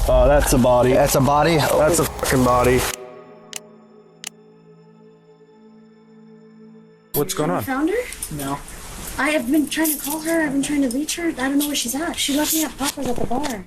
Oh, that's a body. That's a body? That's a fucking body. What's going on? Found her? No. I have been trying to call her. I've been trying to reach her. I don't know where she's at. She left me at Papa's at the bar.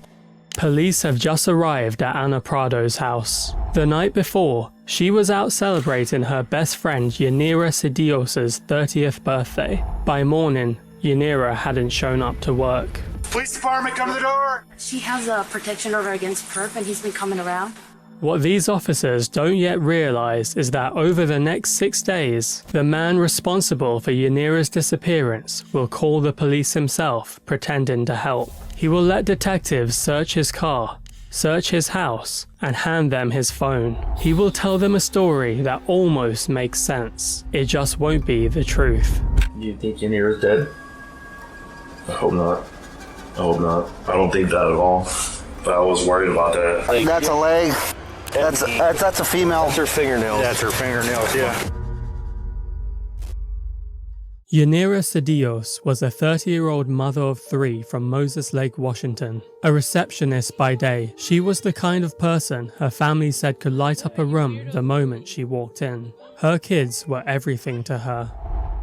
Police have just arrived at Ana Prado's house. The night before, she was out celebrating her best friend Yanira Cedillos' 30th birthday. By morning, Yanira hadn't shown up to work. Police department, come to the door! She has a protection order against perp and he's been coming around. What these officers don't yet realize is that over the next 6 days, the man responsible for Yanira's disappearance will call the police himself, pretending to help. He will let detectives search his car, search his house, and hand them his phone. He will tell them a story that almost makes sense. It just won't be the truth. Do you think Yanira's dead? I hope not. I hope not. I don't think that at all. But I was worried about that. That's a leg. That's a female. That's her fingernails. That's her fingernails, yeah. Yanira Cedillos was a 30-year-old mother of 3 from Moses Lake, Washington. A receptionist by day, she was the kind of person her family said could light up a room the moment she walked in. Her kids were everything to her.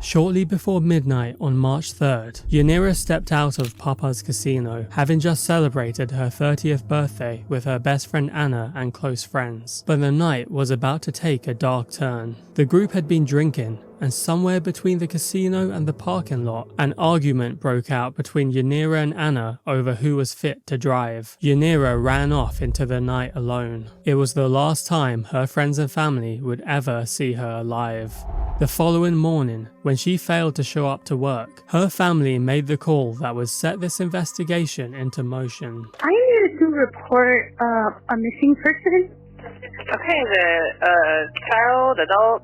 Shortly before midnight on March 3rd, Yanira stepped out of Papa's casino, having just celebrated her 30th birthday with her best friend Ana and close friends. But the night was about to take a dark turn. The group had been drinking, and somewhere between the casino and the parking lot, an argument broke out between Yanira and Ana over who was fit to drive. Yanira ran off into the night alone. It was the last time her friends and family would ever see her alive. The following morning, when she failed to show up to work, her family made the call that would set this investigation into motion. I needed to report a missing person. Okay, the child, adult?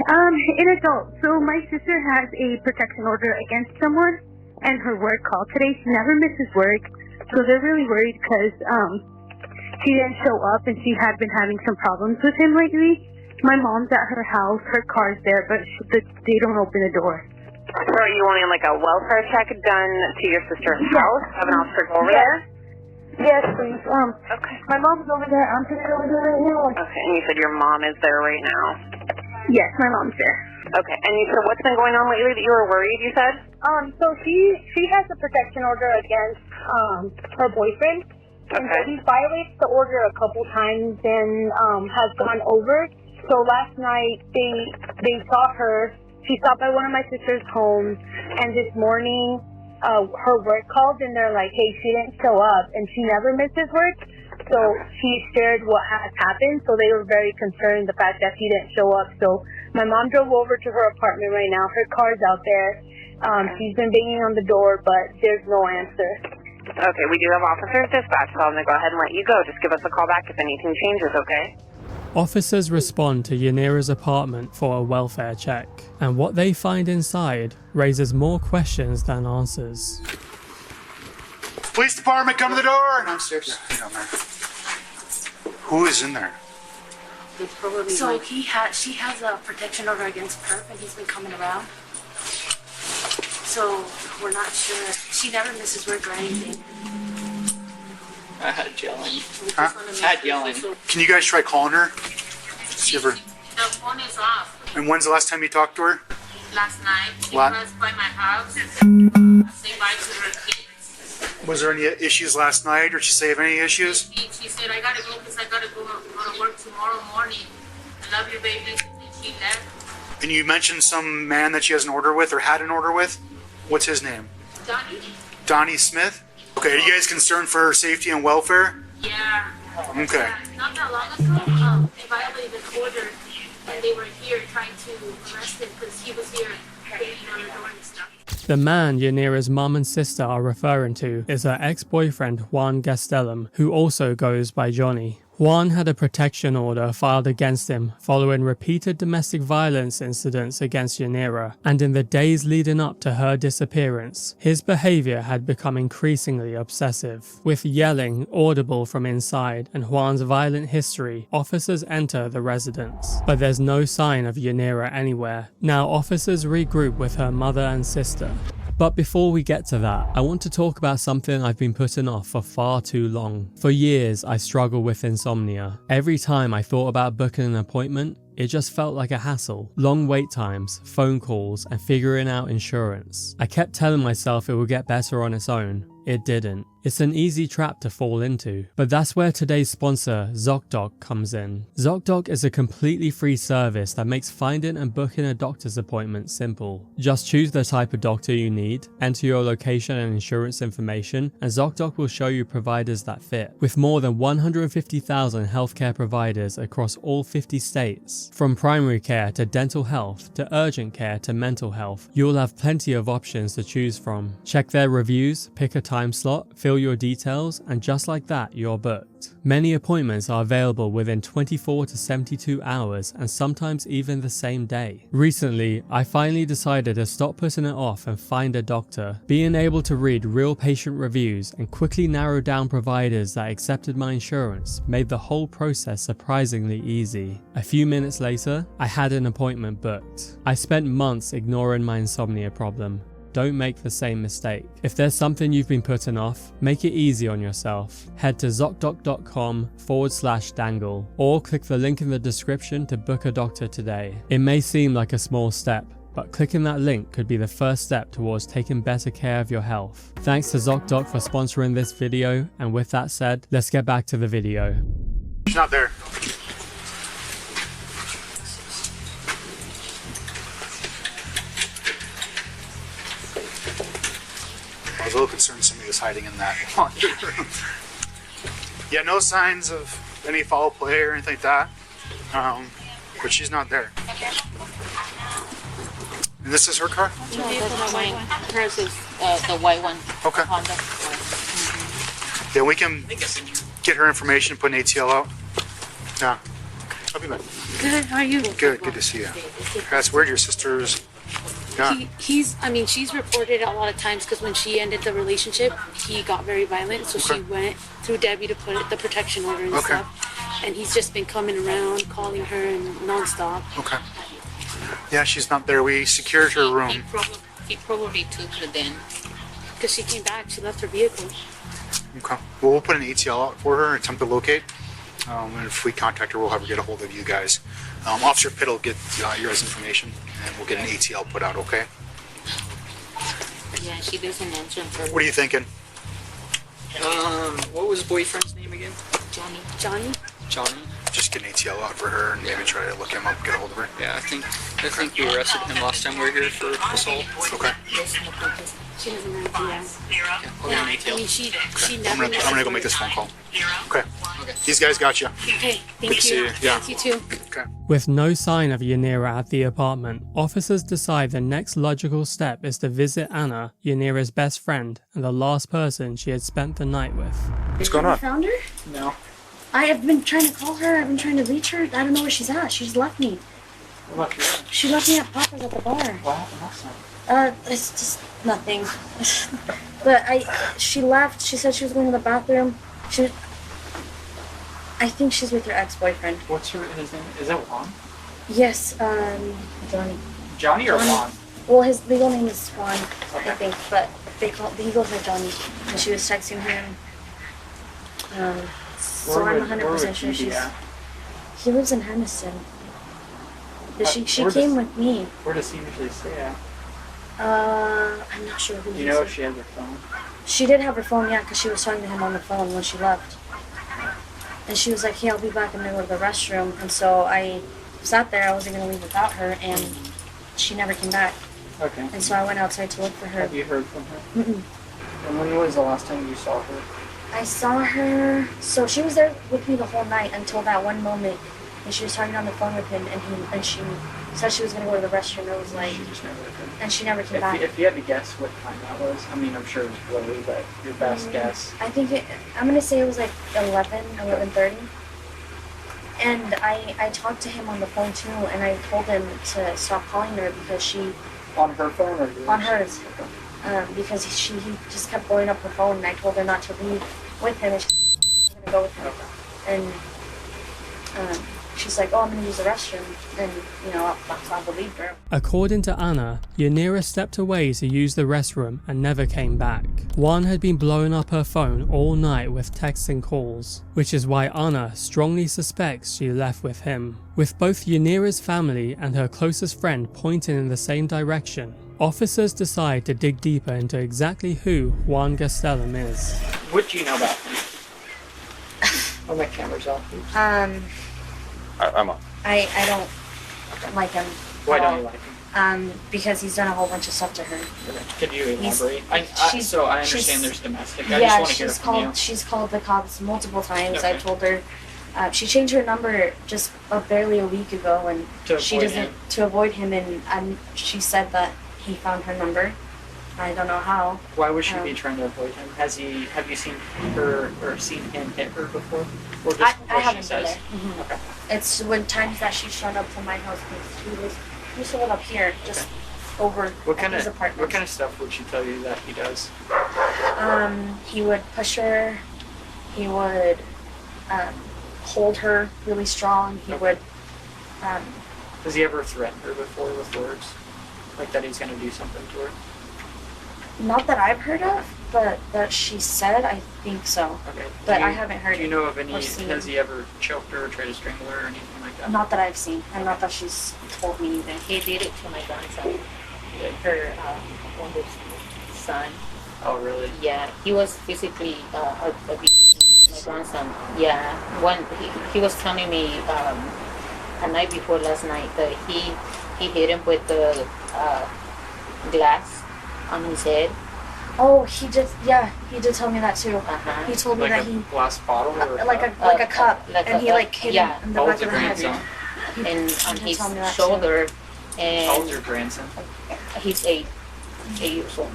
An adult. So my sister has a protection order against someone, and her work called today. She never misses work, so they're really worried because she didn't show up, and she had been having some problems with him lately. My mom's at her house, her car's there, but they don't open the door. So are you wanting like a welfare check done to your sister's house? Have an officer go over there? Yes, please. Okay. My mom's over there. I'm just over there right now. Okay, and you said your mom is there right now? Yes, my mom's there. Okay, and you said what's been going on lately that you were worried, you said? So she has a protection order against her boyfriend. And so he violates the order a couple times and has gone over. So last night they saw her. She stopped by one of my sister's homes, and this morning her work called and they're like, hey, she didn't show up, and she never misses work. So she shared what has happened. So they were very concerned the fact that she didn't show up. So my mom drove over to her apartment right now. Her car's out there. She's been banging on the door, but there's no answer. Okay, we do have officers dispatched, so I'm going to go ahead and let you go. Just give us a call back if anything changes, okay? Officers respond to Yanira's apartment for a welfare check, and what they find inside raises more questions than answers. Police department, come to the door! Downstairs. Down there. Who is in there? So she has a protection order against perp and he's been coming around. So we're not sure. She never misses work or anything. I had yelling. Huh? I had yelling. Can you guys try calling her? See if her... The phone is off. And when's the last time you talked to her? Last night, she What? was by my house. Say bye to her kids. Was there any issues last night, or did she say of any issues? She said, I gotta go because I gotta go to work tomorrow morning. I love you, baby. And she left. And you mentioned some man that she has an order with, or had an order with? What's his name? Donnie? Donnie Smith? Okay, are you guys concerned for her safety and welfare? Yeah. Okay. Yeah. Not that long ago, they violated an order and they were here trying to arrest him because he was here banging on the door and stuff. The man Yanira's mum and sister are referring to is her ex-boyfriend Juan Gastelum, who also goes by Johnny. Juan had a protection order filed against him following repeated domestic violence incidents against Yanira, and in the days leading up to her disappearance, his behavior had become increasingly obsessive. With yelling audible from inside and Juan's violent history, officers enter the residence. But there's no sign of Yanira anywhere. Now officers regroup with her mother and sister. But before we get to that, I want to talk about something I've been putting off for far too long. For years, I struggled with insomnia. Every time I thought about booking an appointment, it just felt like a hassle. Long wait times, phone calls, and figuring out insurance. I kept telling myself it would get better on its own. It didn't. It's an easy trap to fall into. But that's where today's sponsor, ZocDoc, comes in. ZocDoc is a completely free service that makes finding and booking a doctor's appointment simple. Just choose the type of doctor you need, enter your location and insurance information, and ZocDoc will show you providers that fit. With more than 150,000 healthcare providers across all 50 states, from primary care to dental health to urgent care to mental health, you'll have plenty of options to choose from. Check their reviews, pick a time slot, fill your details, and just like that, you're booked. Many appointments are available within 24 to 72 hours and sometimes even the same day. Recently, I finally decided to stop putting it off and find a doctor. Being able to read real patient reviews and quickly narrow down providers that accepted my insurance made the whole process surprisingly easy. A few minutes later, I had an appointment booked. I spent months ignoring my insomnia problem. Don't make the same mistake. If there's something you've been putting off, make it easy on yourself. Head to ZocDoc.com/dangle or click the link in the description to book a doctor today. It may seem like a small step, but clicking that link could be the first step towards taking better care of your health. Thanks to ZocDoc for sponsoring this video, and with that said, let's get back to the video. She's not there. I was a little concerned somebody was hiding in that laundry room. Yeah, no signs of any foul play or anything like that. But she's not there. And this is her car? No, that's mine. Hers is the white one. Okay. Honda. Yeah, we can get her information, put an ATL out. Yeah. I'll be back. Good, how are you? Good to see you. That's weird, your sister's... Yeah. She's reported a lot of times because when she ended the relationship, he got very violent. So she went through Debbie to put the protection order and stuff. And he's just been coming around, calling her and nonstop. Okay. Yeah, she's not there. We secured her room. He probably took her then. Because she came back, she left her vehicle. Okay. Well, we'll put an ATL out for her, attempt to locate. And if we contact her, we'll have her get a hold of you guys. Officer Pitt will get your guys' information, and we'll get an ATL put out, okay? Yeah, she doesn't answer for... What are you thinking? What was boyfriend's name again? Johnny? Just get an ATL out for her and maybe try to look him up, get a hold of her. Yeah, I think we arrested him last time we were here for assault. Okay. She doesn't answer, Yeah, we'll get an ATL. I mean, she I'm never... gonna go make this phone call. Okay. These guys got you. Okay, Good thank to see you. you. Yeah. Thank you too. Okay. With no sign of Yanira at the apartment, officers decide the next logical step is to visit Ana, Yanira's best friend and the last person she had spent the night with. What's going on? Found her? No. I have been trying to call her. I've been trying to reach her. I don't know where she's at. She just left me. What about you? She left me at Papa's at the bar. What happened last night? It's just nothing. But she left. She said she was going to the bathroom. I think she's with her ex-boyfriend. What's his name? Is it Juan? Yes, Johnny. Johnny or Juan? Well, his legal name is Juan, Okay. I think, but he goes by Johnny. And she was texting him. So I'm 100% sure she's... He lives in Henderson. But she came with me. Where does he usually stay at? I'm not sure who. Do you know if she has her phone? She did have her phone, yeah, because she was talking to him on the phone when she left. And she was like, hey, I'll be back and then go to the restroom. And so I sat there, I wasn't going to leave without her, and she never came back. Okay. And so I went outside to look for her. Have you heard from her? Mm-mm. And when was the last time you saw her? I saw her, so she was there with me the whole night until that one moment. And she was talking on the phone with him, and she said she was going to go to the restroom. It was like, and she never came back. If you had to guess what time that was, I mean, I'm sure it was blurry, but your best guess. I think I'm going to say it was like 11:30. And I talked to him on the phone too, and I told him to stop calling her because she... On her phone or yours? On hers. Because he just kept blowing up her phone, and I told her not to leave with him, and she was going to go with him. And she she's like, oh, I'm going to use the restroom, then, you know, I'll believe her. According to Ana, Yanira stepped away to use the restroom and never came back. Juan had been blowing up her phone all night with texts and calls, which is why Ana strongly suspects she left with him. With both Yanira's family and her closest friend pointing in the same direction, officers decide to dig deeper into exactly who Juan Gastelum is. What do you know about him? Oh, my camera's off. I'm on. I don't like him. Why don't you like him? Because he's done a whole bunch of stuff to her. Could you elaborate? So I understand there's domestic. I Yeah, just want to hear from you. she's called the cops multiple times. Okay. I told her she changed her number just barely a week ago, and to avoid him, and she said that he found her number. I don't know how. Why would she be trying to avoid him? Have you seen her or seen him hit her before? Or just I haven't been there. Okay. It's when times that she showed up to my house because he used to live up here, just over his apartment. What kind of stuff would she tell you that he does? He would push her. He would hold her really strong. He would. Has he ever threatened her before with words? Like that he's going to do something to her? Not that I've heard of, but that she said, I think so. Okay. But I haven't heard. Do you know of any? Has he ever choked her or tried to strangle her or anything like that? Not that I've seen, and not that she's told me either. He did it to my grandson, her oldest son. Oh, really? Yeah, he was physically abusing my grandson. Yeah, when he was telling me a night before last night that he hit him with the glass on his head. Oh, he did tell me that too. He told me that he glass bottle or like a cup, and he hit him in the back of the head. And on his shoulder. And how old's your grandson? He's 8 years old.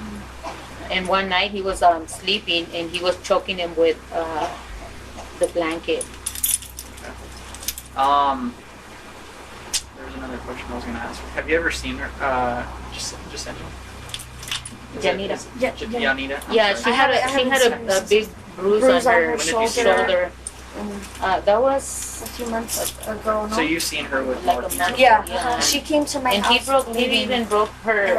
And one night he was sleeping and he was choking him with the blanket. There's another question I was going to ask. Have you ever seen her? Just anyone? Yanira. Yanira. Yeah, she had a big bruise on her shoulder. That was a few months ago. No? So you've seen her with more people? Yeah. She came to my house. And he even broke her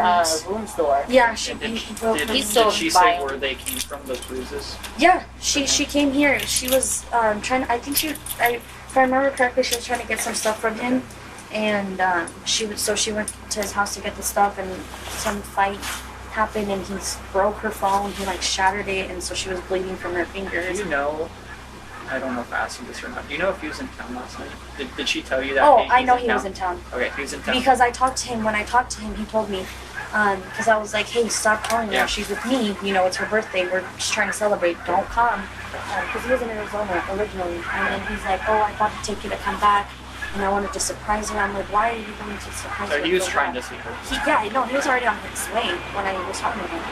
room's door. Yeah, Did she say where they came from, those bruises? Yeah, she came here. She was trying. If I remember correctly, she was trying to get some stuff from him, and she went to his house to get the stuff, and some fight happened, and he broke her phone. He shattered it, and so she was bleeding from her fingers. Do you know? I don't know if I asked you this or not. Do you know if he was in town last night? Did she tell you that? Oh, I know he was in town. Okay, he was in town. Because I talked to him. When I talked to him, he told me, because I was like, hey, stop calling her. She's with me. You know, it's her birthday. We're just trying to celebrate. Don't come. Because he was in Arizona originally. And then he's like, oh, I thought to take you to come back. And I wanted to surprise her. I'm like, why are you going to surprise her? So he was trying to see her? He was already on his way when I was talking to him.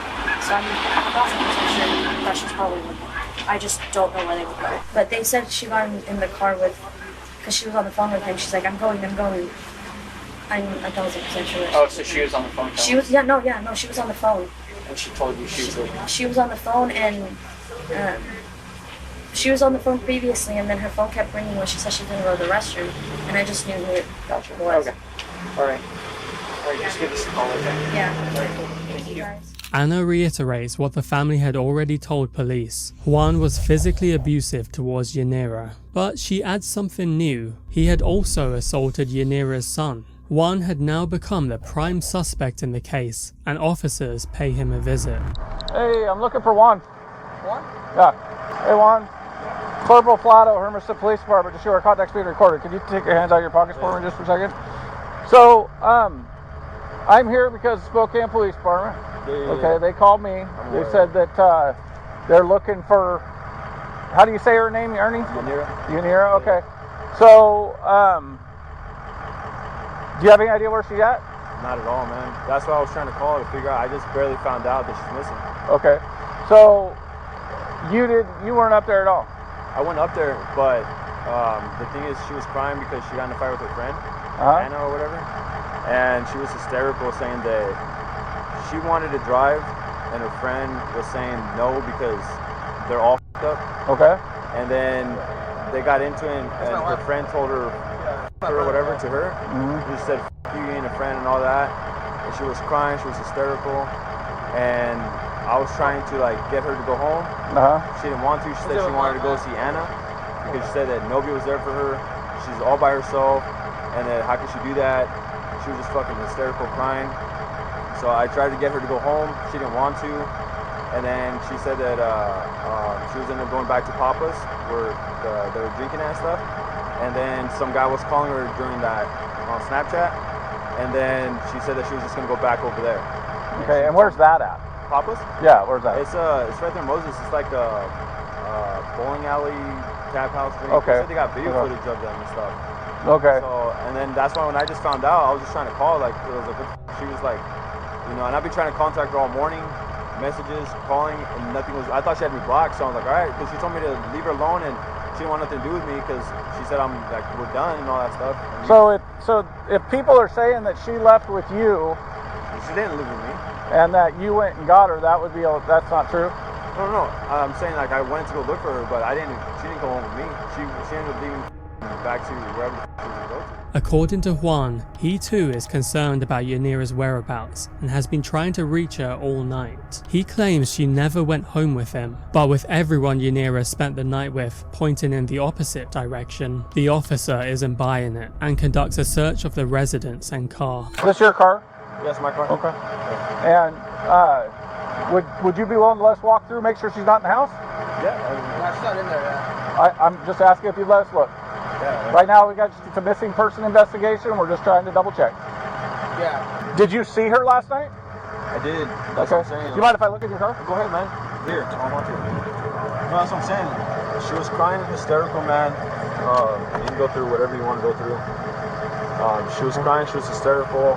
So I'm 1,000% sure that she's probably with him. I just don't know where they would go. But they said she got in the car because she was on the phone with him. She's like, I'm going. I'm 1,000% sure. Oh, so she was on the phone? She was, no, she was on the phone. And she told you she was with him? She was on the phone, and she was on the phone previously, and then her phone kept ringing when she said she was going to go to the restroom, and I just knew who it was. Okay. All right, just give us a call, okay? Yeah. All right, cool. Thank you. Ana reiterates what the family had already told police. Juan was physically abusive towards Yanira, but she adds something new. He had also assaulted Yanira's son. Juan had now become the prime suspect in the case, and officers pay him a visit. Hey, I'm looking for Juan. Juan? Yeah. Hey, Juan. Corporal Flato, Hermiston Police Department, just your contact being recorded. Could you take your hands out of your pockets for me just for a second? So, I'm here because Spokane Police Department. Okay, they called me. They said that they're looking for, how do you say her name, Ernie? Yanira, okay. So, do you have any idea where she's at? Not at all, man. That's why I was trying to call to figure out. I just barely found out that she's missing. Okay. So, you weren't up there at all? I went up there, but the thing is, she was crying because she got in a fight with her friend, Anna or whatever, and she was hysterical, saying that she wanted to drive, and her friend was saying no because they're all f***ed up. Okay. And then they got into it, and her friend told her or whatever to her. He said, "You ain't a friend" and all that. And she was crying. She was hysterical. And I was trying to like get her to go home. She didn't want to. She said she wanted to go see Anna because she said that nobody was there for her. She's all by herself, and that how could she do that? She was just fucking hysterical, crying. So I tried to get her to go home. She didn't want to. And then she said that she was ended up going back to Papa's where they were drinking and stuff. And then some guy was calling her during that on Snapchat. And then she said that she was just gonna go back over there. Okay, and where's that at? Papa's? Yeah, where's that? It's right there in Moses. It's like a bowling alley, tap house thing. Okay. They said they got video footage of them and stuff. Okay. So, and then that's why when I just found out, I was just trying to call, like, I was like, what the f-? She was like, you know, and I've been trying to contact her all morning, messages, calling, and nothing was, I thought she had me blocked, so I was like, all right, because she told me to leave her alone, and she didn't want nothing to do with me, because she said, I'm, like, we're done, and all that stuff. So if people are saying that she left with you, she didn't live with me, and that you went and got her, that would be, that's not true? No, I'm saying, like, I went to go look for her, but she didn't go home with me. She ended up leaving back to wherever the f*** she was going to go to. According to Juan, he too is concerned about Yanira's whereabouts and has been trying to reach her all night. He claims she never went home with him, but with everyone Yanira spent the night with pointing in the opposite direction, the officer isn't buying it and conducts a search of the residence and car. Is this your car? Yes, my car. Okay. And would you be willing to let us walk through, make sure she's not in the house? Yeah, she's not in there, yeah. I'm just asking if you'd let us look. Yeah. Right now, it's a missing person investigation. We're just trying to double check. Yeah. Did you see her last night? I did. That's what I'm saying. Do you mind if I look at your car? Go ahead, man. Here, I want to. No, that's what I'm saying. She was crying and hysterical, man. You can go through whatever you want to go through. She was crying. She was hysterical.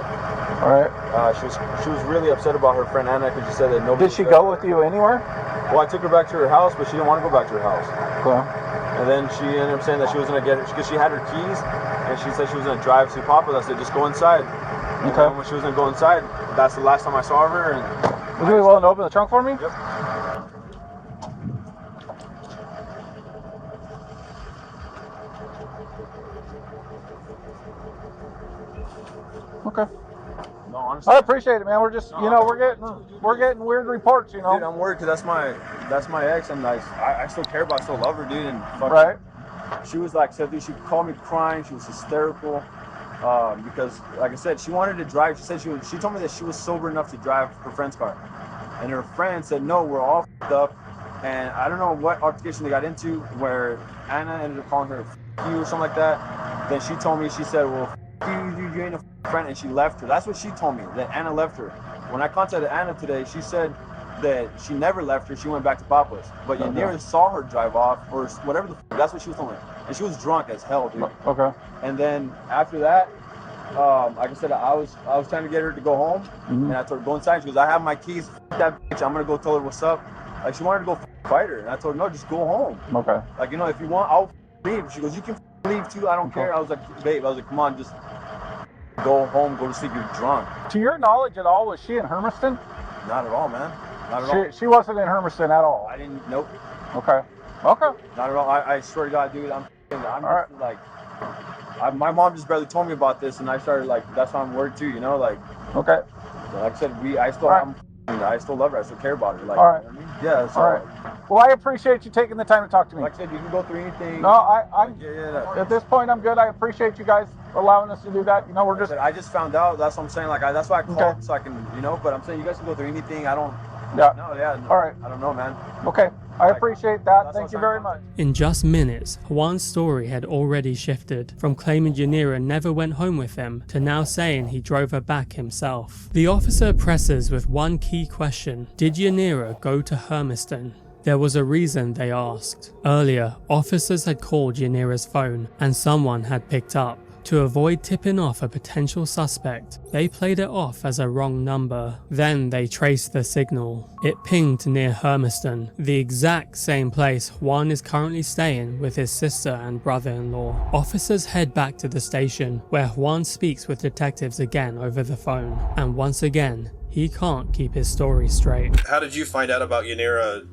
All right. She was really upset about her friend Anna because she said that nobody. Did she go with you anywhere? Well, I took her back to her house, but she didn't want to go back to her house. Cool. And then she ended up saying that she was going to get it because she had her keys, and she said she was going to drive to Papa's. I said, just go inside. And then when she was going to go inside, that's the last time I saw her. And would you be willing to open the trunk for me? Yep. Okay. No, honestly. I appreciate it, man. We're just, we're getting weird reports, you know. Dude, I'm worried because that's my ex, and I still care about, I still love her, dude. And right. She was like, so dude, she called me crying. She was hysterical because, like I said, she wanted to drive. She said she told me that she was sober enough to drive her friend's car, and her friend said, no, we're all f***ed up. And I don't know what altercation they got into where Anna ended up calling her f*** you or something like that. Then she told me, she said, well, you ain't a friend, and she left her. That's what she told me, that Anna left her. When I contacted Anna today, she said that she never left her. She went back to Papa's. But Yanira saw her drive off, or whatever the f***. That's what she was telling me. And she was drunk as hell, dude. Okay. And then after that, like I said, I was trying to get her to go home, and I told her, go inside. She goes, I have my keys. F*** that bitch. I'm gonna go tell her what's up. Like, she wanted to go fight her, and I told her, no, just go home. Okay. Like, if you want, I'll leave. She goes, you can leave too. I don't care. I was like, babe, I was like, come on, just go home, go to sleep. You're drunk. To your knowledge at all, was she in Hermiston? Not at all, man. Not at all. She wasn't in Hermiston at all. I didn't. Nope. Okay. Okay. Not at all. I swear to God, dude. I'm all right. Like, my mom just barely told me about this, and I started like, that's why I'm worried too. Like. Okay. Like I said, I still love her. I still care about her. Like, all right. You know what I mean? Yeah. That's all right. Well, I appreciate you taking the time to talk to me. Like I said, you can go through anything. No, I'm. At this point, I'm good. I appreciate you guys allowing us to do that. We're just. I just found out. That's what I'm saying. Like, that's why I called so I can, But I'm saying you guys can go through anything. I don't. Yeah. No. Yeah. No, all right. I don't know, man. Okay. I appreciate that. Thank you very much. In just minutes, Juan's story had already shifted from claiming Yanira never went home with him to now saying he drove her back himself. The officer presses with one key question: did Yanira go to Hermiston? There was a reason they asked. Earlier, officers had called Yanira's phone and someone had picked up. To avoid tipping off a potential suspect, they played it off as a wrong number. Then they traced the signal. It pinged near Hermiston, the exact same place Juan is currently staying with his sister and brother-in-law. Officers head back to the station, where Juan speaks with detectives again over the phone, and once again, he can't keep his story straight. How did you find out about Yanira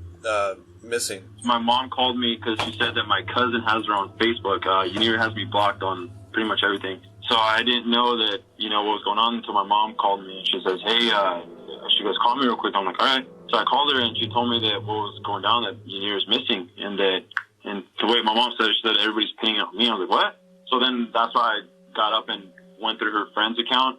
missing? My mom called me because she said that my cousin has her on Facebook. Yanira has me blocked on pretty much everything. So I didn't know that, what was going on until my mom called me and she says, hey, she goes, call me real quick. I'm like, all right. So I called her and she told me that what was going down, that Yanira's missing, and the way my mom said it, she said everybody's pinning on me. I was like, what? So then that's why I got up and went through her friend's account,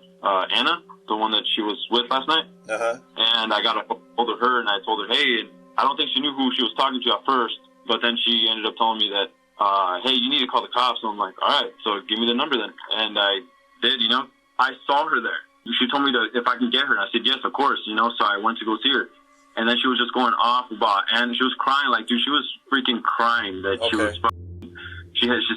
Anna, the one that she was with last night. And I got a hold of her and I told her, hey, and I don't think she knew who she was talking to at first, but then she ended up telling me that, hey, you need to call the cops. And I'm like, all right, so give me the number then. And I did, I saw her there. She told me if I can get her. And I said, yes, of course, so I went to go see her. And then she was just going off about, and she was crying, like, dude, she was freaking crying that she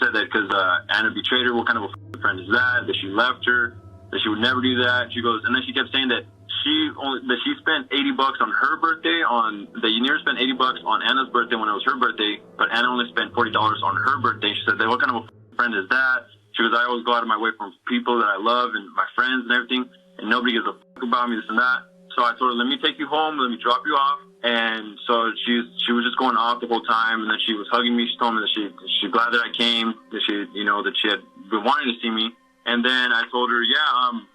said that because Anna betrayed her. What kind of a friend is that? That she left her, that she would never do that. She goes, and then she kept saying that she spent $80 on her birthday, that Yanira spent $80 on Anna's birthday when it was her birthday, but Anna only spent $40 on her birthday. She said, what kind of a friend is that? She goes, I always go out of my way for people that I love and my friends and everything, and nobody gives a fuck about me, this and that. So I told her, let me take you home, let me drop you off. And so she was just going off the whole time, and then she was hugging me. She told me that she's glad that I came, that that she had been wanting to see me. And then I told her, I'm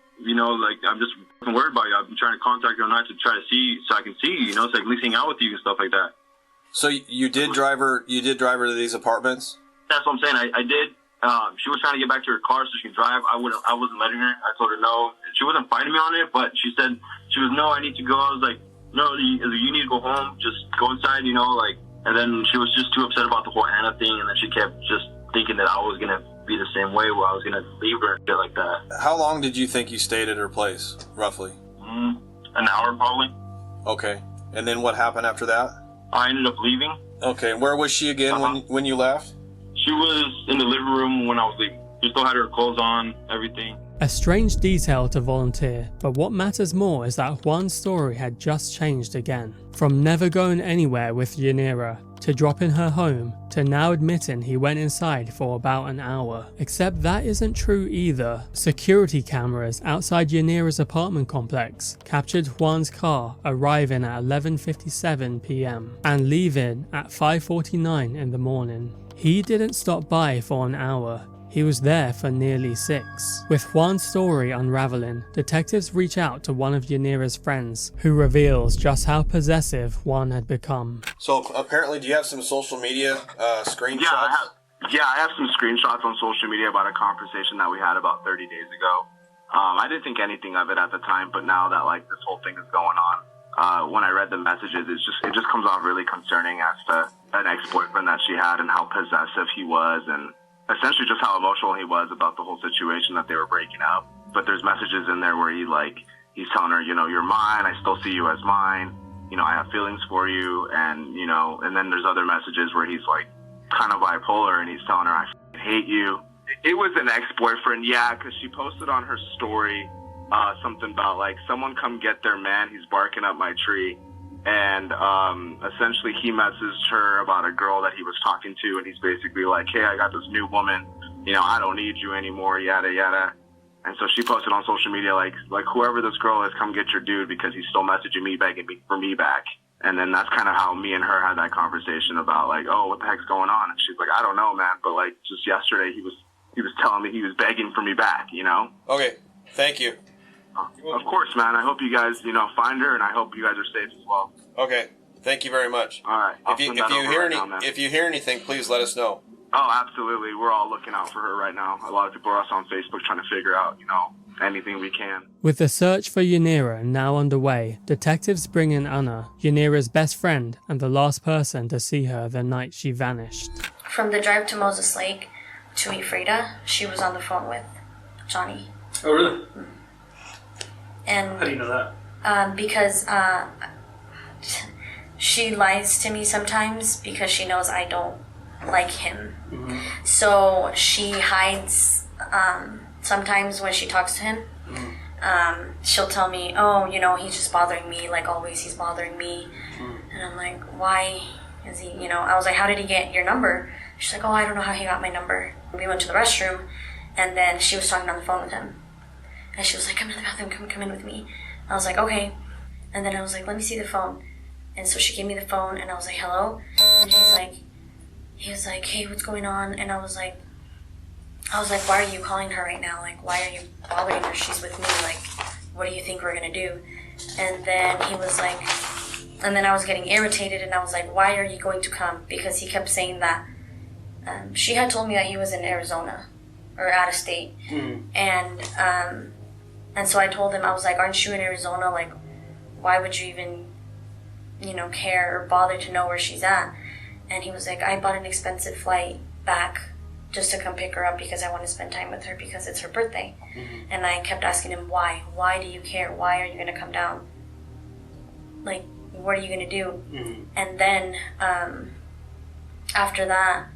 just worried about you. I've been trying to contact you all night to try to see, so I can see you, so I can at least hang out with you and stuff like that. So you did drive her to these apartments? That's what I'm saying. I did. She was trying to get back to her car so she can drive. I wasn't letting her. I told her no. She wasn't fighting me on it, but she said, no, I need to go. I was like, no, you need to go home. Just go inside, and then she was just too upset about the whole Anna thing, and then she kept just thinking that I was going to be the same way, where I was going to leave her and shit like that. How long did you think you stayed at her place, roughly? An hour, probably. Okay. And then what happened after that? I ended up leaving. Okay. Where was she again when you left? She was in the living room when I was leaving. She still had her clothes on, everything. A strange detail to volunteer, but what matters more is that Juan's story had just changed again. From never going anywhere with Yanira, to dropping her home, to now admitting he went inside for about an hour. Except that isn't true either. Security cameras outside Yanira's apartment complex captured Juan's car arriving at 11:57 p.m. and leaving at 5:49 in the morning. He didn't stop by for an hour. He was there for nearly 6. With Juan's story unraveling, detectives reach out to one of Yanira's friends, who reveals just how possessive Juan had become. So apparently, do you have some social media screenshots? Yeah, I have some screenshots on social media about a conversation that we had about 30 days ago. I didn't think anything of it at the time, but now that this whole thing is going on, when I read the messages, it just comes off really concerning as to an ex-boyfriend that she had and how possessive he was, and essentially just how emotional he was about the whole situation that they were breaking up. But there's messages in there where he's telling her, you're mine, I still see you as mine, I have feelings for you, and and then there's other messages where he's kind of bipolar, and he's telling her, I hate you. It was an ex-boyfriend, yeah, because she posted on her story something about someone come get their man, he's barking up my tree. And essentially he messaged her about a girl that he was talking to, and he's basically like, hey, I got this new woman, I don't need you anymore, yada yada. And so she posted on social media like whoever this girl is, come get your dude, because he's still messaging me, begging me for me back. And then that's kind of how me and her had that conversation about oh, what the heck's going on? And she's like, I don't know, man, but just yesterday he was telling me he was begging for me back, Okay, thank you. Of course, man. I hope you guys, find her, and I hope you guys are safe as well. Okay. Thank you very much. All right. If you hear anything, please let us know. Oh, absolutely. We're all looking out for her right now. A lot of people are also on Facebook trying to figure out, anything we can. With the search for Yanira now underway, detectives bring in Ana, Yanira's best friend and the last person to see her the night she vanished. From the drive to Moses Lake to meet Frida, she was on the phone with Johnny. Oh, really? Mm-hmm. And how do you know that? Because she lies to me sometimes because she knows I don't like him. Mm-hmm. So she hides sometimes when she talks to him. Mm-hmm. She'll tell me, oh, he's just bothering me. Like always, he's bothering me. Mm-hmm. And I'm like, why is he, I was like, how did he get your number? She's like, oh, I don't know how he got my number. We went to the restroom, and then she was talking on the phone with him. And she was like, come in the bathroom, come in with me. I was like, okay. And then I was like, let me see the phone. And so she gave me the phone, and I was like, hello? And he was like, hey, what's going on? And I was like, I was like, why are you calling her right now? Like, why are you bothering her? She's with me. Like, what do you think we're gonna do? And then he was like, and then I was getting irritated, and I was like, why are you going to come? Because he kept saying that she had told me that he was in Arizona or out of state. And so I told him, I was like, aren't you in Arizona? Like, why would you even, care or bother to know where she's at? And he was like, I bought an expensive flight back just to come pick her up because I want to spend time with her because it's her birthday. And I kept asking him, why? Why do you care? Why are you going to come down? Like, what are you going to do? And then after that,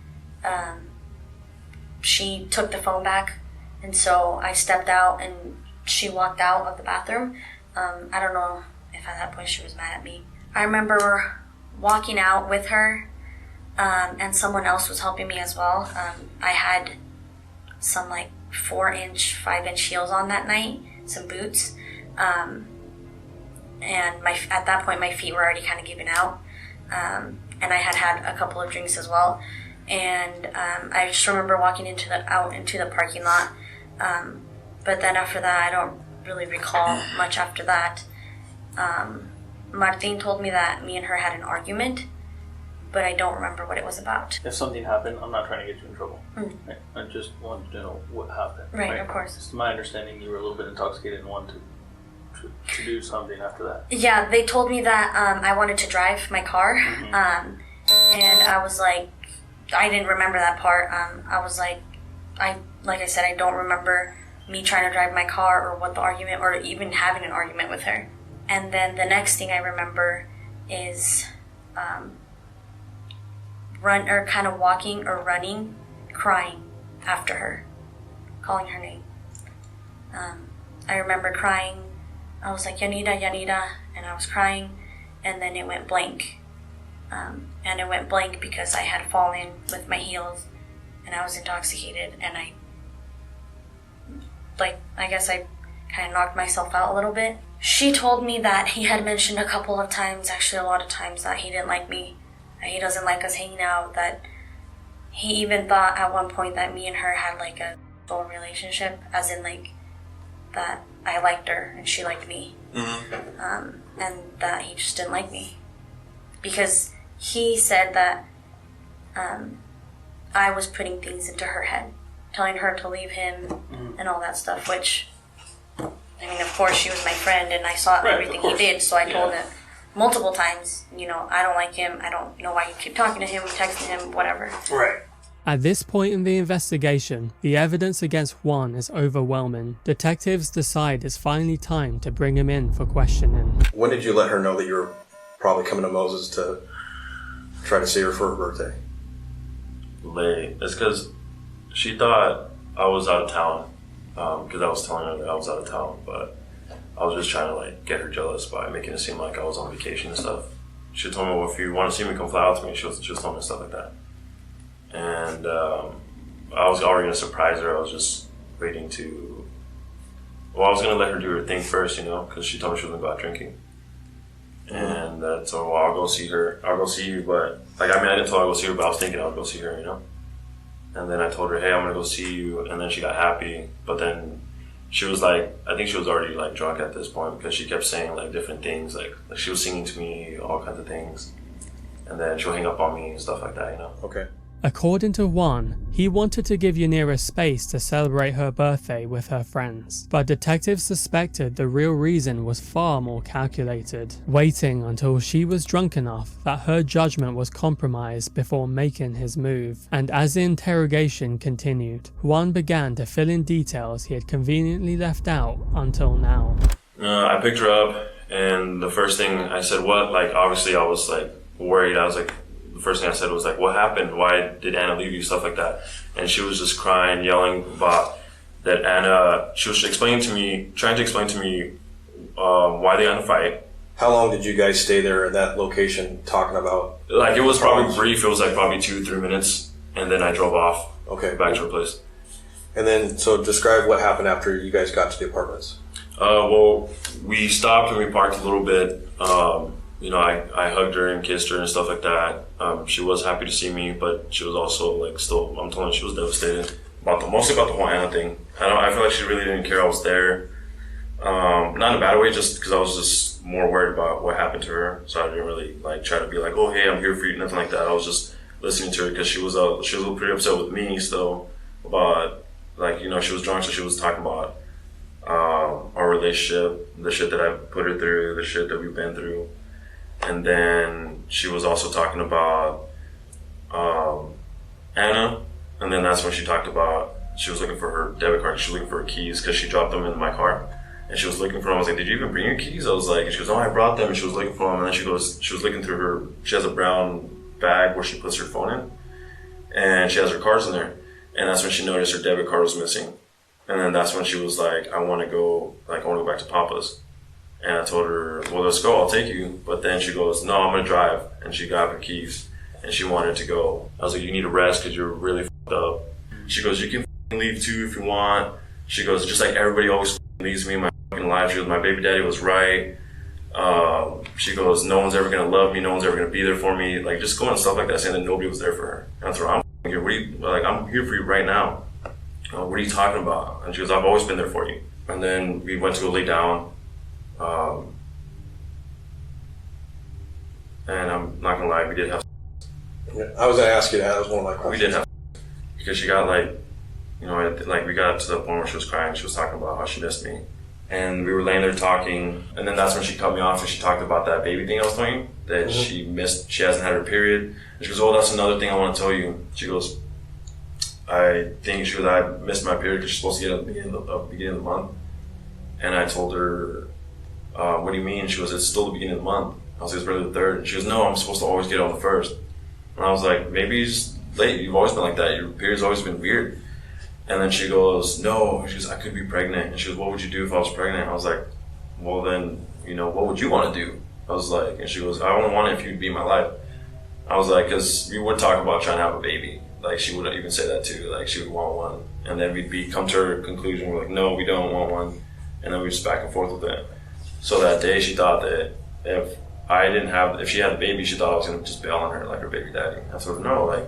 she took the phone back. And so I stepped out and she walked out of the bathroom. I don't know if at that point she was mad at me. I remember walking out with her. And someone else was helping me as well. I had some 4-inch, 5-inch heels on that night, some boots. And at that point my feet were already kind of giving out. And I had a couple of drinks as well. And I just remember walking out into the parking lot. But then after that, I don't really recall much after that. Martin told me that me and her had an argument, but I don't remember what it was about. If something happened, I'm not trying to get you in trouble. Right? I just wanted to know what happened. Right, of course. It's my understanding you were a little bit intoxicated and wanted to do something after that. Yeah, they told me that I wanted to drive my car, and I was like, I didn't remember that part. I was like I said, I don't remember me trying to drive my car or what the argument, or even having an argument with her. And then the next thing I remember is walking or running, crying after her, calling her name. I remember crying. I was like, Yanira, Yanira, and I was crying, and then it went blank. And it went blank because I had fallen with my heels, and I was intoxicated, and I guess I kind of knocked myself out a little bit. She told me that he had mentioned a couple of times, actually a lot of times, that he didn't like me, that he doesn't like us hanging out, that he even thought at one point that me and her had a full relationship, as in that I liked her and she liked me. And that he just didn't like me. Because he said that I was putting things into her head, telling her to leave him and all that stuff, which, I mean, of course, she was my friend and I saw everything he did, so I told him multiple times, I don't like him, I don't know why you keep talking to him, texting him, whatever. Right. At this point in the investigation, the evidence against Juan is overwhelming. Detectives decide it's finally time to bring him in for questioning. When did you let her know that you were probably coming to Moses to try to see her for her birthday? Late. It's because she thought I was out of town, because I was telling her that I was out of town, but I was just trying to get her jealous by making it seem like I was on vacation and stuff. She told me, well, if you want to see me, come fly out to me. She was telling me stuff like that. And I was already going to surprise her. I was just waiting I was going to let her do her thing first, because she told me she was going to go out drinking. And so I'll go see her. I'll go see you, but I didn't tell her I'll go see her, but I was thinking I'll go see her, And then I told her, hey, I'm going to go see you. And then she got happy. But then she was I think she was already drunk at this point, because she kept saying different things. Like she was singing to me, all kinds of things. And then she'll hang up on me and stuff like that, Okay. According to Juan, he wanted to give Yanira space to celebrate her birthday with her friends, but detectives suspected the real reason was far more calculated, waiting until she was drunk enough that her judgment was compromised before making his move. And as the interrogation continued, Juan began to fill in details he had conveniently left out until now. I picked her up, and the first thing I said, what? Obviously I was worried. I was the first thing I said was what happened? Why did Anna leave you? Stuff like that. And she was just crying, yelling about that Anna, she was trying to explain to me why they got in a fight. How long did you guys stay there in that location talking about? It was probably brief. It was probably 2-3 minutes. And then I drove off. Okay. Back to her place. And then, so describe what happened after you guys got to the apartments. Well, we stopped and we parked a little bit. I hugged her and kissed her and stuff like that. She was happy to see me, but she was also still, I'm telling you, she was devastated. mostly about the whole Anna thing. I feel like she really didn't care I was there. Not in a bad way, just because I was just more worried about what happened to her. So I didn't really like try to be like, oh hey, I'm here for you, nothing like that. I was just listening to her because she was pretty upset with me still about, like, you know, she was drunk, so she was talking about our relationship, the shit that I put her through, the shit that we've been through. And then she was also talking about Anna, and then that's when she talked about she was looking for her debit card. She was looking for her keys because she dropped them in my car, and she was looking for them. I was like, "Did you even bring your keys?" I was like, and she goes, "Oh, I brought them." And she was looking for them, and then she was looking through her. She has a brown bag where she puts her phone in, and she has her cards in there. And that's when she noticed her debit card was missing. And then that's when she was like, I want to go back to Papa's. And I told her, well, let's go, I'll take you. But then she goes, no, I'm going to drive. And she got her keys and she wanted to go. I was like, you need to rest because you're really fucked up. She goes, you can leave too if you want. She goes, just like everybody always leaves me in my fucking life. She goes, my baby daddy was right. She goes, no one's ever going to love me. No one's ever going to be there for me. Like, just going and stuff like that, saying that nobody was there for her. And I told her, I'm here. I'm here for you right now. What are you talking about? And she goes, I've always been there for you. And then we went to go lay down. And I'm not gonna lie, we did have. I was gonna ask you that. That was one of my questions. We did have, because she got we got to the point where she was crying. She was talking about how she missed me, and we were laying there talking. And then that's when she cut me off and she talked about that baby thing I was telling you that she missed. She hasn't had her period. And she goes, "Oh, that's another thing I want to tell you." She goes, I missed my period because she's supposed to get it at the beginning of the month. And I told her, what do you mean? She goes, it's still the beginning of the month. I was like, it's really the 3rd. And she goes, no, I'm supposed to always get it on the 1st. And I was like, maybe you're just late. You've always been like that. Your period's always been weird. And then she goes, no. She goes, I could be pregnant. And she goes, what would you do if I was pregnant? I was like, well then, what would you want to do? I was like, and she goes, I only want it if you'd be in my life. I was like, because we would talk about trying to have a baby. Like, she would even say that too. Like, she would want one. And then we'd come to her conclusion. We're like, no, we don't want one. And then we just back and forth with it. So that day, she thought that if she had a baby, she thought I was going to just bail on her, like her baby daddy. I told her, no, like.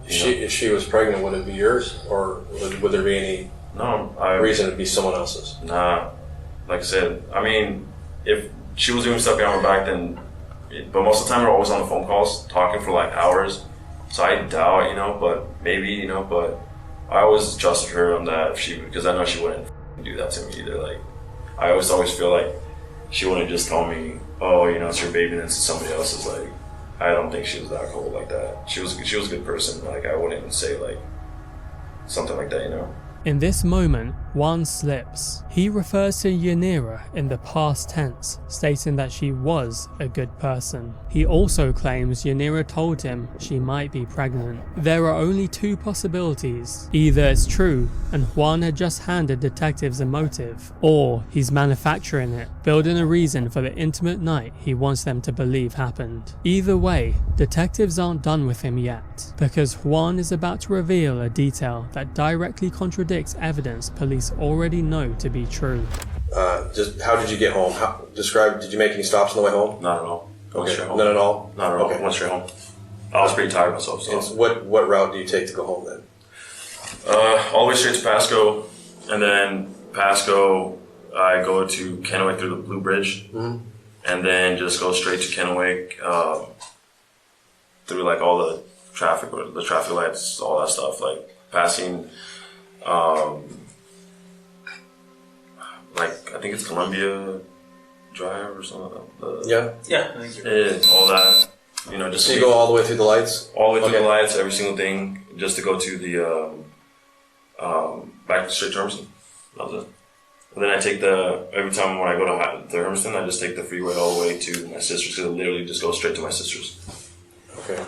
If she was pregnant, would it be yours? Or would there be any reason to be someone else's? Nah. Like I said, I mean, if she was doing stuff behind my back, then. But most of the time, we're always on the phone calls, talking for like hours. So I doubt, but maybe, but I always trusted her on that because I know she wouldn't do that to me either. Like, I always feel like she wouldn't just tell me, oh, it's your baby and it's somebody else's. Like, I don't think she was that cold like that. She was a good person. Like, I wouldn't even say like something like that, In this moment, Juan slips. He refers to Yanira in the past tense, stating that she was a good person. He also claims Yanira told him she might be pregnant. There are only two possibilities. Either it's true and Juan had just handed detectives a motive, or he's manufacturing it, building a reason for the intimate night he wants them to believe happened. Either way, detectives aren't done with him yet, because Juan is about to reveal a detail that directly contradicts evidence police already know to be true. Just how did you get home? Did you make any stops on the way home? Not at all. Okay. None at all? Not at all. Okay. Went straight home. I was pretty tired myself. So. What route do you take to go home then? All the way straight to Pasco, and then Pasco, I go to Kennewick through the Blue Bridge, and then just go straight to Kennewick through like all the traffic lights, all that stuff, like passing. I think it's Columbia Drive or something. Yeah, I think all that. Just so you go all the way through the lights. All the way through the lights, every single thing, just to go to the back straight to Hermiston. That was it. And then I take every time when I go to Hermiston, I just take the freeway all the way to my sister's, because I literally just go straight to my sister's. Okay.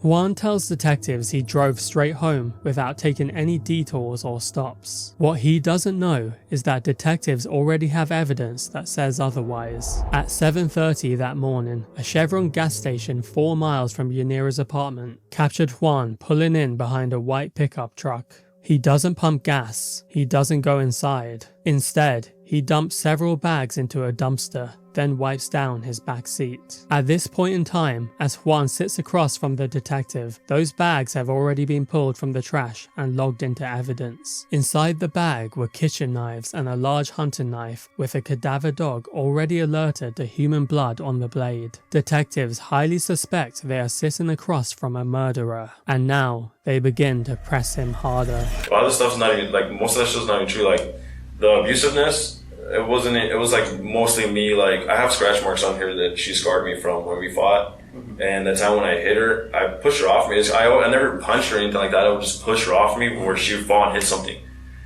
Juan tells detectives he drove straight home without taking any detours or stops. What he doesn't know is that detectives already have evidence that says otherwise. At 7:30 that morning, a Chevron gas station 4 miles from Yanira's apartment captured Juan pulling in behind a white pickup truck. He doesn't pump gas, he doesn't go inside. Instead, he dumps several bags into a dumpster, then wipes down his back seat. At this point in time, as Juan sits across from the detective, those bags have already been pulled from the trash and logged into evidence. Inside the bag were kitchen knives and a large hunting knife with a cadaver dog already alerted to human blood on the blade. Detectives highly suspect they are sitting across from a murderer, and now they begin to press him harder. A lot of the stuff's not even, like, most of that shit's not even true. Like, the abusiveness, it was like mostly me. Like, I have scratch marks on here that she scarred me from when we fought. And the time when I hit her, I pushed her off me. I never punched her or anything like that. I would just push her off me where she would fall and hit something.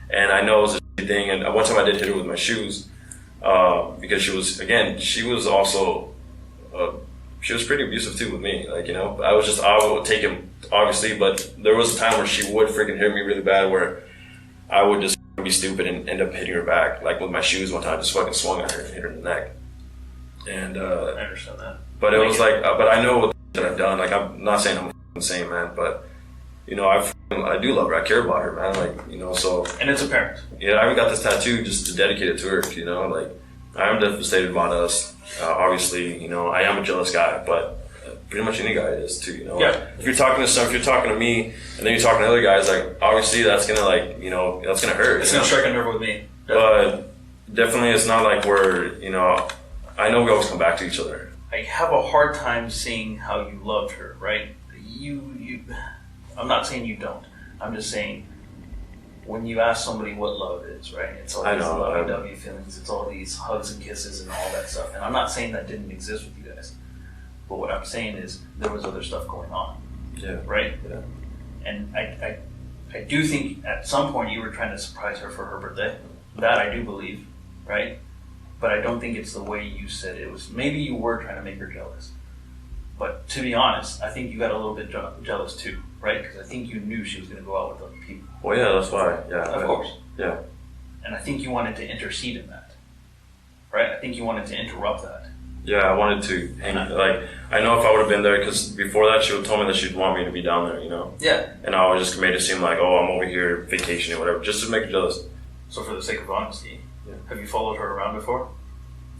And I know it was a thing. And one time I did hit her with my shoes because she was also, she was pretty abusive too with me. Like, you know, I would take him, obviously, but there was a time where she would freaking hit me really bad where I would just be stupid and end up hitting her back. Like with my shoes one time, I just fucking swung at her and hit her in the neck. And I understand that. But it was like, but I know what that I've done. Like, I'm not saying I'm insane, man, but you know, I do love her. I care about her, man. Like, you know, so. And it's apparent. Yeah, I even got this tattoo just to dedicate it to her. You know, like, I am devastated about us. Obviously, you know, I am a jealous guy, but pretty much any guy is too. You know, yeah. Like, if you're talking to me, and then you're talking to other guys, like, obviously that's gonna, like, you know, that's gonna hurt. It's gonna strike a nerve with me. Definitely. But definitely, it's not like we're, you know, I know we always come back to each other. I have a hard time seeing how you loved her, right? I'm not saying you don't. I'm just saying when you ask somebody what love is, right? It's all these lovey-dovey feelings. It's all these hugs and kisses and all that stuff. And I'm not saying that didn't exist with you guys. But what I'm saying is there was other stuff going on. Yeah. Right? Yeah. And I do think at some point you were trying to surprise her for her birthday. That I do believe, right? But I don't think it's the way you said it. It was, maybe you were trying to make her jealous. But to be honest, I think you got a little bit jealous too, right? Because I think you knew she was going to go out with other people. Well, yeah, that's why. Yeah. Of course. Yeah. And I think you wanted to intercede in that, right? I think you wanted to interrupt that. Yeah, I wanted to hang, like, I know if I would have been there, because before that she would told me that she'd want me to be down there, you know? Yeah. And I was just made it seem like, oh, I'm over here vacationing or whatever, just to make her jealous. So for the sake of honesty, have you followed her around before?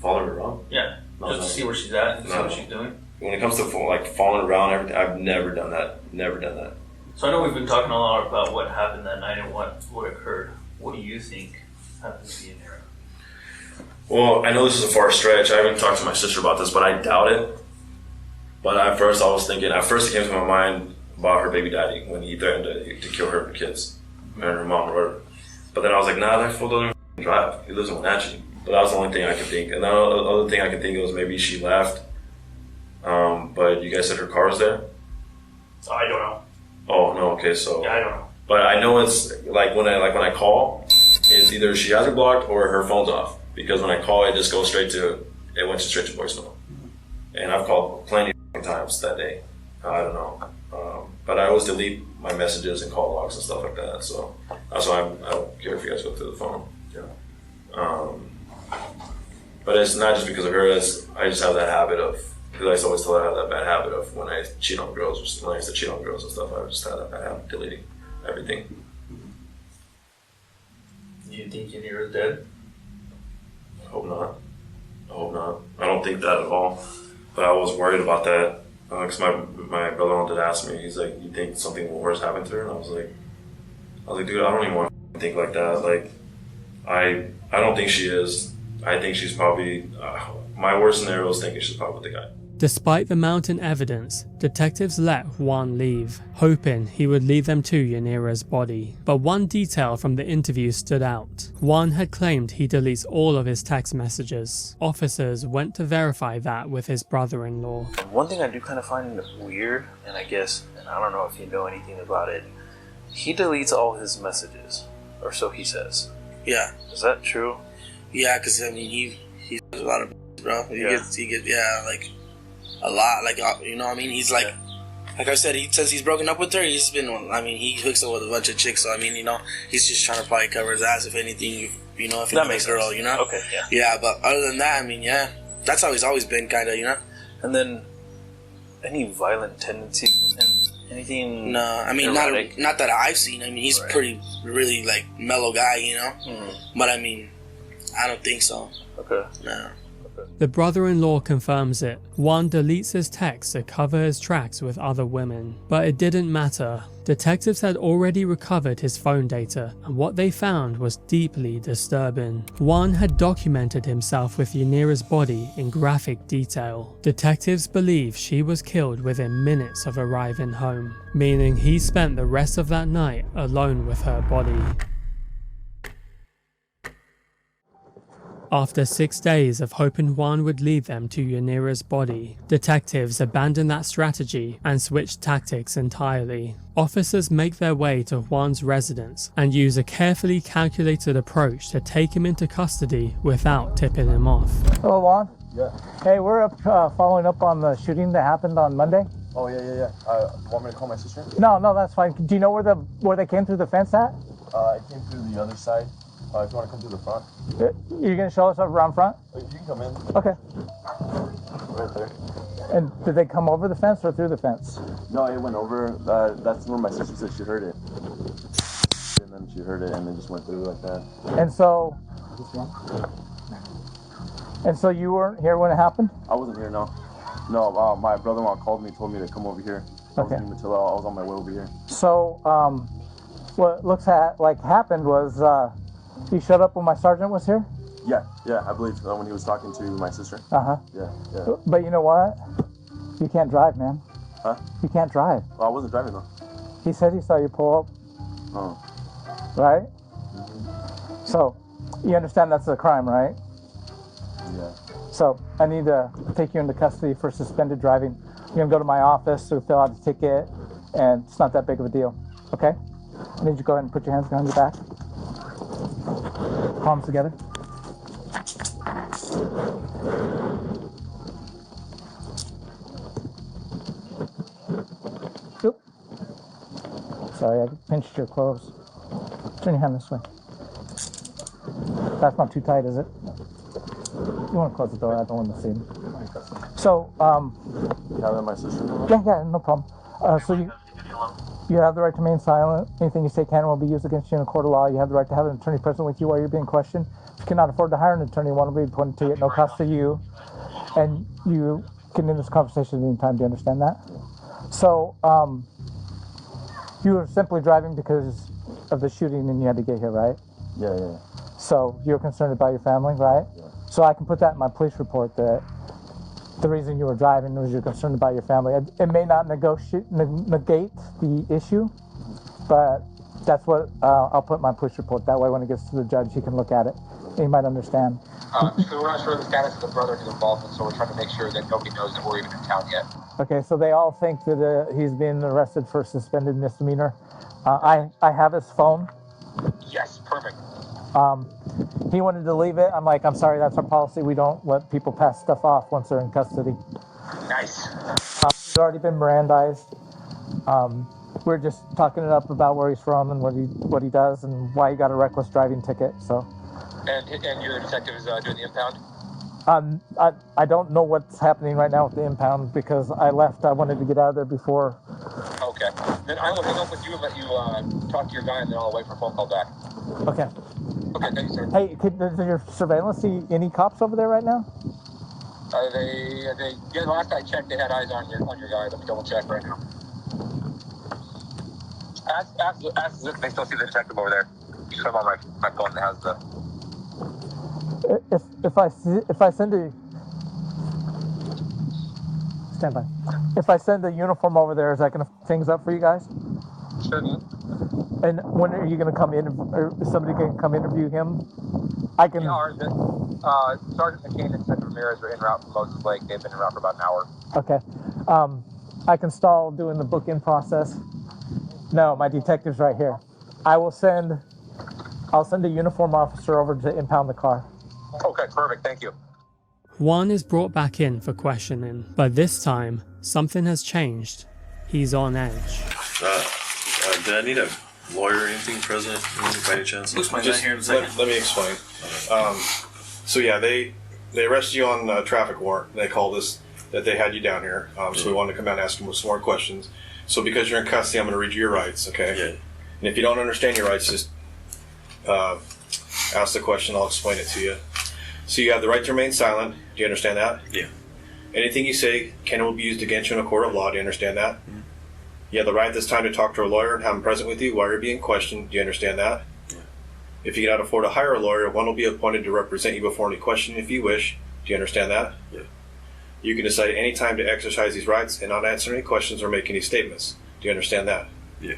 Follow her around? Yeah. Just to see where she's at and see what she's doing? When it comes to like following around everything, I've never done that. Never done that. So I know we've been talking a lot about what happened that night and what occurred. What do you think happened to Yanira? Well, I know this is a far stretch. I haven't talked to my sister about this, but I doubt it. But at first I was thinking, it came to my mind about her baby daddy when he threatened to kill her and her kids and her mom or whatever. But then I was like, nah, that fool doesn't drive. He lives in Wenatchee. But that was the only thing I could think. And the other thing I could think of was maybe she left. But you guys said her car was there? I don't know. Oh, no, okay, so. Yeah, I don't know. But I know it's like when I call, it's either she has it blocked or her phone's off. Because when I call, it just goes straight to voicemail. And I've called plenty of times that day. I don't know. But I always delete my messages and call logs and stuff like that. So that's why I don't care if you guys go through the phone. Yeah. But it's not just because of her. I just have that habit of, because I used to always tell her I have that bad habit of when I cheat on girls, or when I used to cheat on girls and stuff, I just had that bad habit of deleting everything. Do you think Yanira's dead? I hope not. I don't think that at all. But I was worried about that. Because my brother-in-law did ask me, he's like, you think something worse happened to her? And I was like, dude, I don't even want to think like that. Like, I don't think she is. I think she's probably, my worst scenario is thinking she's probably the guy. Despite the mounting evidence, detectives let Juan leave, hoping he would lead them to Yanira's body. But one detail from the interview stood out. Juan had claimed he deletes all of his text messages. Officers went to verify that with his brother-in-law. One thing I do kind of find weird, and I don't know if you know anything about it, he deletes all his messages, or so he says. Yeah. Is that true? Yeah, because I mean, he does a lot of bro. He gets like a lot, like, you know what I mean? He's like I said, since he's broken up with her, he's been, I mean, he hooks up with a bunch of chicks, so I mean, you know, he's just trying to probably cover his ass if anything, you know, if he's a girl, you know? Okay, yeah. Yeah, but other than that, I mean, yeah, that's how he's always been, kind of, you know? And then, any violent tendencies with him? Anything? No, I mean, not that I've seen. I mean, he's really, like, mellow guy, you know? But I mean, I don't think so. Okay. No. The brother-in-law confirms it. Juan deletes his texts to cover his tracks with other women. But it didn't matter. Detectives had already recovered his phone data, and what they found was deeply disturbing. Juan had documented himself with Yanira's body in graphic detail. Detectives believe she was killed within minutes of arriving home, meaning he spent the rest of that night alone with her body. After 6 days of hoping Juan would lead them to Yanira's body, detectives abandoned that strategy and switched tactics entirely. Officers make their way to Juan's residence and use a carefully calculated approach to take him into custody without tipping him off. Hello, Juan. Yeah. Hey, we're up following up on the shooting that happened on Monday. Oh, yeah. Want me to call my sister? No, that's fine. Do you know where they came through the fence at? I came through the other side. If you want to come through the front. You're going to show us around front? You can come in. Okay. Right there. And did they come over the fence or through the fence? No, it went over. That's where my sister said she heard it. And then she heard it and then just went through like that. And so you weren't here when it happened? I wasn't here, no. No, my brother-in-law called me, told me to come over here. I wasn't even until I was on my way over here. So, what looks like happened was you showed up when my sergeant was here? Yeah, I believe when he was talking to my sister. Uh-huh. Yeah. But you know what? You can't drive, man. Huh? You can't drive. Well, I wasn't driving though. He said he saw you pull up. Oh. Right? So, you understand that's a crime, right? Yeah. So, I need to take you into custody for suspended driving. You're going to go to my office to fill out a ticket, and it's not that big of a deal. Okay? I need you to go ahead and put your hands behind your back. Palms together. Oop. Sorry, I pinched your clothes. Turn your hand this way. That's not too tight, is it? You want to close the door? I don't want to see him. So, You have my sister? yeah, no problem. So you have the right to remain silent. Anything you say can and will be used against you in a court of law. You have the right to have an attorney present with you while you're being questioned. If you cannot afford to hire an attorney, one will be appointed to you at no cost to you. And you can end this conversation at any time. Do you understand that? So, you were simply driving because of the shooting and you had to get here, right? Yeah. So, you're concerned about your family, right? Yeah. So I can put that in my police report that the reason you were driving was you're concerned about your family. It may not negate the issue, but that's what I'll put in my police report. That way when it gets to the judge, he can look at it. He might understand. So we're not sure of the status of the brother who's involved, so we're trying to make sure that nobody knows that we're even in town yet. Okay, so they all think that he's being arrested for suspended misdemeanor. I have his phone. Yes, perfect. He wanted to leave it. I'm like, I'm sorry, that's our policy. We don't let people pass stuff off once they're in custody. Nice. He's already been Mirandized. We're just talking it up about where he's from and what he does and why he got a reckless driving ticket. So. And your detective is doing the impound? I don't know what's happening right now with the impound because I left. I wanted to get out of there before. Okay. Then I will hang up with you and let you talk to your guy, and then I'll wait for a phone call back. Okay. Okay, thank you, sir. Hey, does your surveillance see any cops over there right now? Yeah, last I checked, they had eyes on your guy. Let me double check right now. Ask if they still see the detective over there. Just come on my phone that has the. If I send a stand by. If I send a uniform over there, is that going to things up for you guys? Sure. And when are you going to come in? Or is somebody going to come interview him? I can. Sergeant McCain and Sergeant Ramirez are en route from Moses Lake. They've been en route for about an hour. Okay. I can stall doing the book-in process. No, my detective's right here. I'll send a uniform officer over to impound the car. Okay, perfect. Thank you. Juan is brought back in for questioning, but this time, something has changed. He's on edge. Did I need a lawyer or anything present by any chance? Just let me explain. So yeah, they arrested you on traffic warrant. They called us that they had you down here. So we wanted to come out and ask them some more questions. So because you're in custody, I'm going to read you your rights, okay? Yeah. And if you don't understand your rights, just ask the question. I'll explain it to you. So you have the right to remain silent. Do you understand that? Yeah. Anything you say can be used against you in a court of law. Do you understand that? You have the right at this time to talk to a lawyer and have him present with you while you're being questioned. Do you understand that? Yeah. If you cannot afford to hire a lawyer, one will be appointed to represent you before any questioning if you wish. Do you understand that? Yeah. You can decide any time to exercise these rights and not answer any questions or make any statements. Do you understand that? Yeah.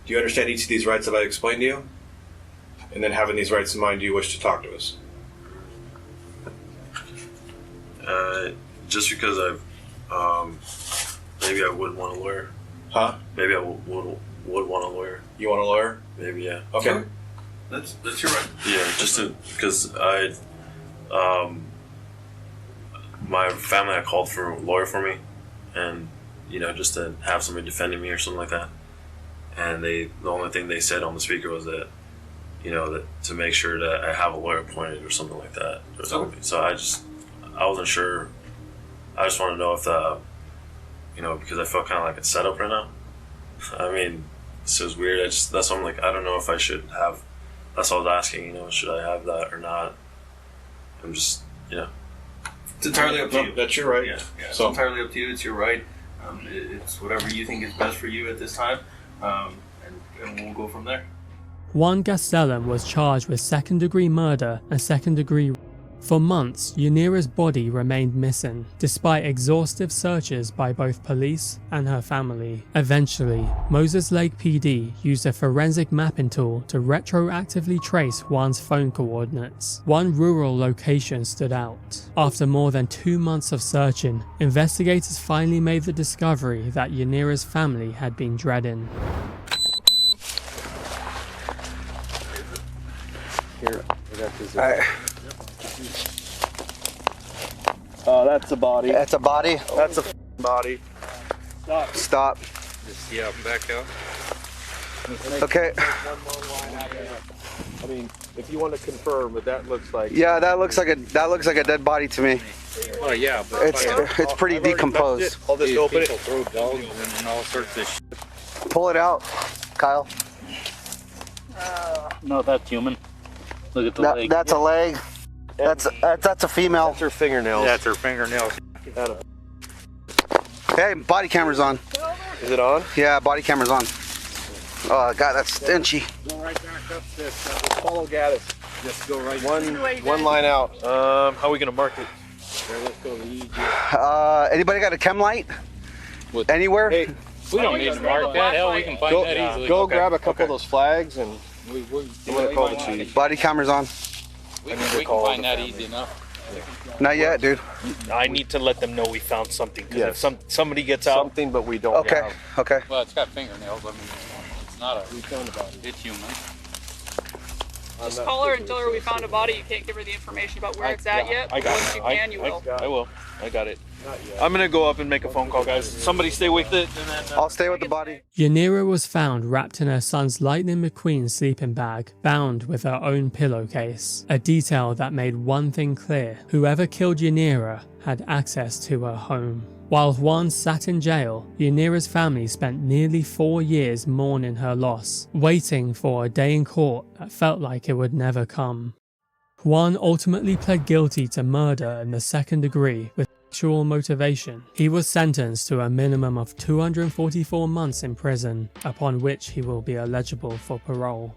Do you understand each of these rights that I explained to you? And then having these rights in mind, do you wish to talk to us? Just because maybe I would want a lawyer. Huh? Maybe I would want a lawyer. You want a lawyer? Maybe, yeah. Okay. That's your right. Yeah, just because my family had called for a lawyer for me, and just to have somebody defending me or something like that. And the only thing they said on the speaker was that, that to make sure that I have a lawyer appointed or something like that. So I wasn't sure. I just want to know if because I felt kind of like it's set up right now. I mean, this is weird. That's why I'm like, I don't know if I should have. That's what I was asking. Should I have that or not? I'm just, It's entirely up to you. That's your right. Yeah. It's entirely up to you. It's your right. It's whatever you think is best for you at this time, and we'll go from there. Juan Gastelum was charged with second-degree murder and second-degree. For months, Yanira's body remained missing, despite exhaustive searches by both police and her family. Eventually, Moses Lake PD used a forensic mapping tool to retroactively trace Juan's phone coordinates. One rural location stood out. After more than 2 months of searching, investigators finally made the discovery that Yanira's family had been dreading. Here, I got this. Oh, that's a body. That's a body? That's a body. Stop. Just, back out. Okay. I mean, if you want to confirm, but that looks like. Yeah, that looks like a dead body to me. Oh yeah, but it's pretty decomposed. I'll just open it. Throw dogs and all sorts of shit. Pull it out, Kyle. No, that's human. Look at the leg. That's a leg. That's a female. That's her fingernails. Yeah, it's her fingernails. Hey, body camera's on. Is it on? Yeah, body camera's on. Oh God, that's stinchy. Go right back up this. Follow Gaddis. Just go right. One line out. How are we gonna mark it? Here, let's go to anybody got a chem light? Anywhere? Hey, we don't need to mark that. Hell, we can find that easily. Go grab a couple of those flags and I'm gonna call the chief. Body camera's on. We can find that easy enough. Not yet, dude. I need to let them know we found something. Because if somebody gets out. Something, but we don't. Okay. Okay. Well, it's got fingernails. I mean, it's not a. We found a body. It's human. Just call her and tell her we found a body. You can't give her the information about where it's at yet. I got Once it. you can, you will. I will. I got it. I'm gonna go up and make a phone call, guys. Somebody stay with it, and then I'll stay with the body. Yanira was found wrapped in her son's Lightning McQueen sleeping bag, bound with her own pillowcase. A detail that made one thing clear: whoever killed Yanira had access to her home. While Juan sat in jail, Yanira's family spent nearly 4 years mourning her loss, waiting for a day in court that felt like it would never come. Juan ultimately pled guilty to murder in the second degree with sexual motivation. He was sentenced to a minimum of 244 months in prison, upon which he will be eligible for parole.